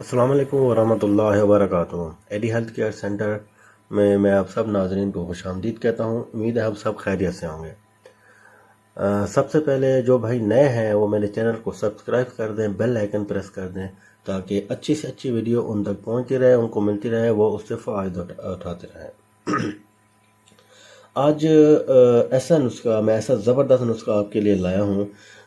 السلام علیکم ورحمۃ اللہ وبرکاتہ۔ ایڈی ہیلتھ کیئر سینٹر میں آپ سب ناظرین کو خوش آمدید کہتا ہوں۔ امید ہے آپ سب خیریت سے ہوں گے۔ سب سے پہلے جو بھائی نئے ہیں وہ میرے چینل کو سبسکرائب کر دیں، بیل آئیکن پریس کر دیں تاکہ اچھی سے اچھی ویڈیو ان تک پہنچتی رہے، ان کو ملتی رہے، وہ اس سے فائدہ اٹھاتے رہیں۔ آج میں ایسا زبردست نسخہ آپ کے لیے لایا ہوں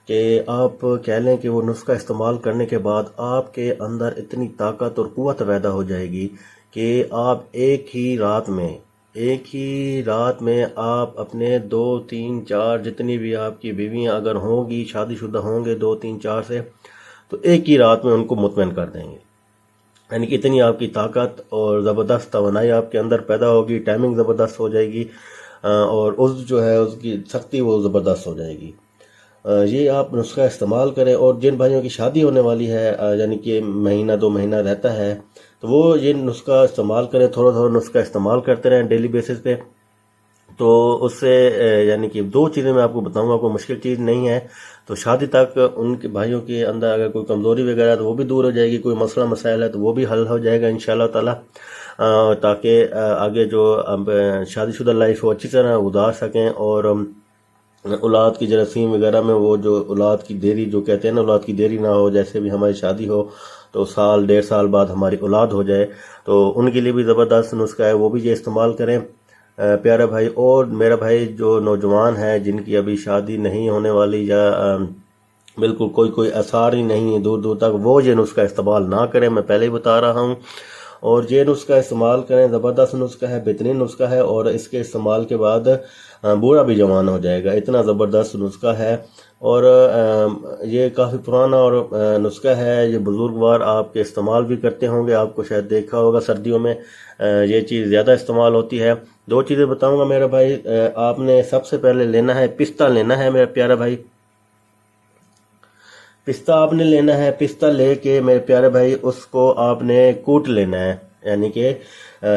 کہ آپ کہہ لیں کہ وہ نسخہ استعمال کرنے کے بعد آپ کے اندر اتنی طاقت اور قوت پیدا ہو جائے گی کہ آپ ایک ہی رات میں آپ اپنے 2 3 4 جتنی بھی آپ کی بیویاں اگر ہوں گی، شادی شدہ ہوں گے 2 3 4 سے، تو ایک ہی رات میں ان کو مطمئن کر دیں گے۔ یعنی کہ اتنی آپ کی طاقت اور زبردست توانائی آپ کے اندر پیدا ہوگی، ٹائمنگ زبردست ہو جائے گی، اور اس کی سختی وہ زبردست ہو جائے گی۔ یہ آپ نسخہ استعمال کریں، اور جن بھائیوں کی شادی ہونے والی ہے، یعنی کہ مہینہ 2 مہینہ رہتا ہے، تو وہ یہ نسخہ استعمال کریں، تھوڑا تھوڑا نسخہ استعمال کرتے رہیں ڈیلی بیسس پہ۔ تو اس سے یعنی کہ 2 چیزیں میں آپ کو بتاؤں گا، کوئی مشکل چیز نہیں ہے۔ تو شادی تک ان کے بھائیوں کے اندر اگر کوئی کمزوری وغیرہ ہے تو وہ بھی دور ہو جائے گی، کوئی مسئلہ مسائل ہے تو وہ بھی حل ہو جائے گا انشاءاللہ تعالی، تاکہ آگے جو شادی شدہ لائف وہ اچھی طرح گزار سکیں، اور اولاد کی جراثیم وغیرہ میں وہ جو اولاد کی دیری جو کہتے ہیں نا، اولاد کی دیری نہ ہو، جیسے بھی ہماری شادی ہو تو 1.5 سال بعد ہماری اولاد ہو جائے، تو ان کے لیے بھی زبردست نسخہ ہے، وہ بھی یہ استعمال کریں پیارے بھائی۔ اور میرا بھائی جو نوجوان ہے جن کی ابھی شادی نہیں ہونے والی، یا بالکل کوئی آثار ہی نہیں ہے دور دور تک، وہ یہ نسخہ استعمال نہ کریں، میں پہلے ہی بتا رہا ہوں۔ اور یہ نسخہ استعمال کریں، زبردست نسخہ ہے، بہترین نسخہ ہے، اور اس کے استعمال کے بعد بوڑھا بھی جوان ہو جائے گا، اتنا زبردست نسخہ ہے۔ اور یہ کافی پرانا اور نسخہ ہے، یہ بزرگوار آپ کے استعمال بھی کرتے ہوں گے، آپ کو شاید دیکھا ہوگا سردیوں میں یہ چیز زیادہ استعمال ہوتی ہے۔ 2 چیزیں بتاؤں گا میرا بھائی، آپ نے سب سے پہلے لینا ہے پستہ، لینا ہے میرا پیارا بھائی، پستہ آپ نے لینا ہے۔ پستہ لے کے میرے پیارے بھائی اس کو آپ نے کوٹ لینا ہے، یعنی کہ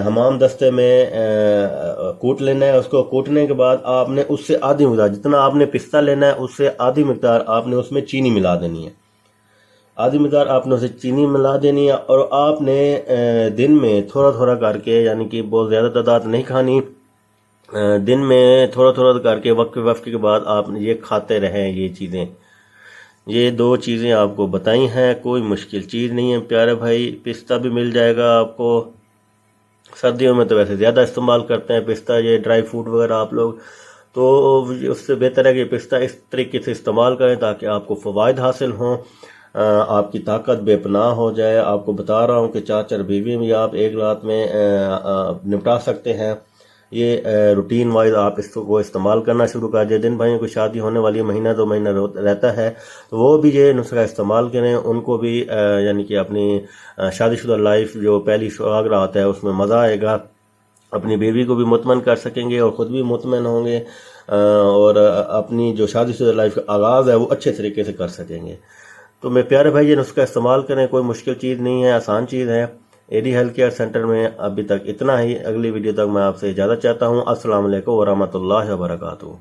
حمام دستے میں کوٹ لینا ہے۔ اس کو کوٹنے کے بعد آپ نے اس سے آدھی مقدار، جتنا آپ نے پستہ لینا ہے اس سے آدھی مقدار آپ نے اس میں چینی ملا دینی ہے، آدھی مقدار آپ نے اسے چینی ملا دینی ہے۔ اور آپ نے دن میں تھوڑا تھوڑا کر کے، یعنی کہ بہت زیادہ تعداد نہیں کھانی، دن میں تھوڑا تھوڑا کر کے وقت کے بعد آپ یہ کھاتے رہیں یہ چیزیں۔ یہ 2 چیزیں آپ کو بتائی ہیں، کوئی مشکل چیز نہیں ہے پیارے بھائی۔ پستہ بھی مل جائے گا آپ کو، سردیوں میں تو ویسے زیادہ استعمال کرتے ہیں پستہ، یہ ڈرائی فروٹ وغیرہ آپ لوگ، تو اس سے بہتر ہے کہ پستہ اس طریقے سے استعمال کریں تاکہ آپ کو فوائد حاصل ہوں، آپ کی طاقت بے پناہ ہو جائے۔ آپ کو بتا رہا ہوں کہ 4 بیوی بھی آپ ایک رات میں نپٹا سکتے ہیں۔ یہ روٹین وائز آپ اس کو استعمال کرنا شروع کر دیں۔ جن بھائیوں کو شادی ہونے والی مہینہ 2 مہینہ رہتا ہے تو وہ بھی یہ نسخہ استعمال کریں، ان کو بھی یعنی کہ اپنی شادی شدہ لائف جو پہلی سالگرہ آتا ہے اس میں مزہ آئے گا، اپنی بیوی کو بھی مطمئن کر سکیں گے اور خود بھی مطمئن ہوں گے، اور اپنی جو شادی شدہ لائف کا آغاز ہے وہ اچھے طریقے سے کر سکیں گے۔ تو میرے پیارے بھائی یہ نسخہ استعمال کریں، کوئی مشکل چیز نہیں ہے، آسان چیز ہے۔ ایڈی ہیلتھ کیئر سینٹر میں ابھی تک اتنا ہی، اگلی ویڈیو تک میں آپ سے اجازت چاہتا ہوں۔ السلام علیکم ورحمۃ اللہ وبرکاتہ۔